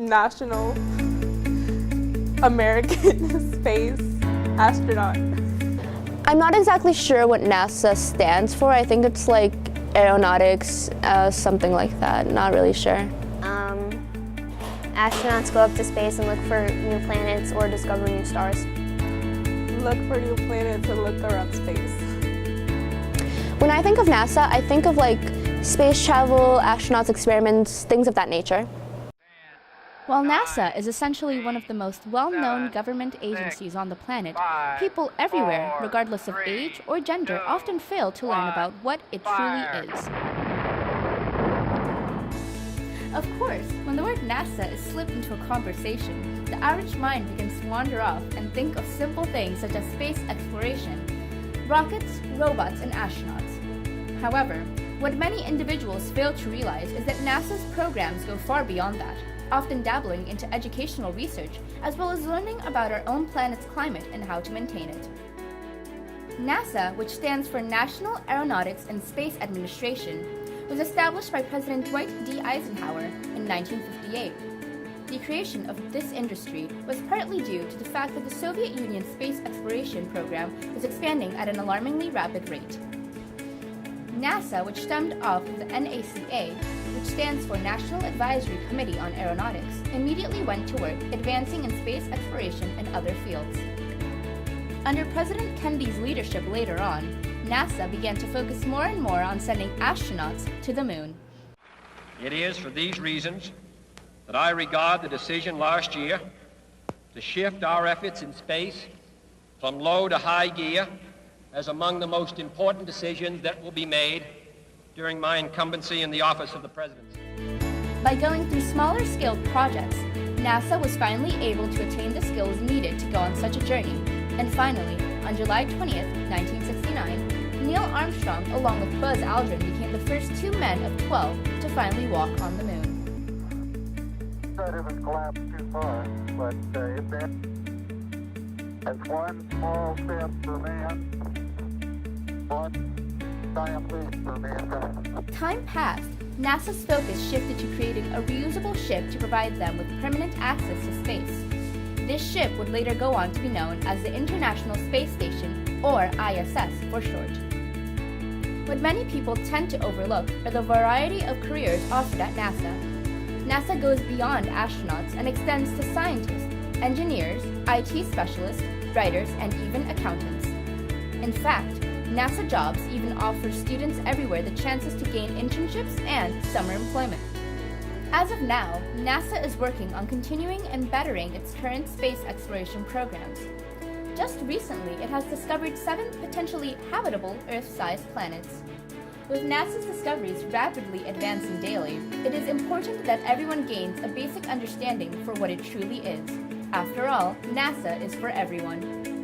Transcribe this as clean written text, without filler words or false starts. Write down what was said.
National American Space Astronaut. I'm not exactly sure what NASA stands for. I think it's like aeronautics, something like that. Not really sure. Astronauts go up to space and look for new planets or discover new stars. Look for new planets and look around space. When I think of NASA, I think of like space travel, astronauts, experiments, things of that nature. While NASA is essentially one of the most well-known government agencies on the planet, people everywhere, regardless of age or gender, often fail to learn about what it truly is. Of course, when the word NASA is slipped into a conversation, the average mind begins to wander off and think of simple things such as space exploration, rockets, robots, and astronauts. However, what many individuals fail to realize is that NASA's programs go far beyond that, often dabbling into educational research as well as learning about our own planet's climate and how to maintain it. NASA, which stands for National Aeronautics and Space Administration, was established by President Dwight D. Eisenhower in 1958. The creation of this industry was partly due to the fact that the Soviet Union's space exploration program was expanding at an alarmingly rapid rate. NASA, which stemmed off of the NACA, which stands for National Advisory Committee on Aeronautics, immediately went to work advancing in space exploration and other fields. Under President Kennedy's leadership later on, NASA began to focus more and more on sending astronauts to the moon. It is for these reasons that I regard the decision last year to shift our efforts in space from low to high gear as among the most important decisions that will be made during my incumbency in the office of the Presidency. By going through smaller scaled projects, NASA was finally able to attain the skills needed to go on such a journey. And finally, on July 20th, 1969, Neil Armstrong, along with Buzz Aldrin, became the first 2 men of 12 to finally walk on the moon. That isn't collapsed too far, but it's one small step for man, one giant leap for mankind. Time passed. NASA's focus shifted to creating a reusable ship to provide them with permanent access to space. This ship would later go on to be known as the International Space Station, or ISS for short. What many people tend to overlook are the variety of careers offered at NASA. NASA goes beyond astronauts and extends to scientists, engineers, IT specialists, writers, and even accountants. In fact, NASA jobs even offer students everywhere the chances to gain internships and summer employment. As of now, NASA is working on continuing and bettering its current space exploration programs. Just recently, it has discovered 7 potentially habitable Earth-sized planets. With NASA's discoveries rapidly advancing daily, it is important that everyone gains a basic understanding for what it truly is. After all, NASA is for everyone.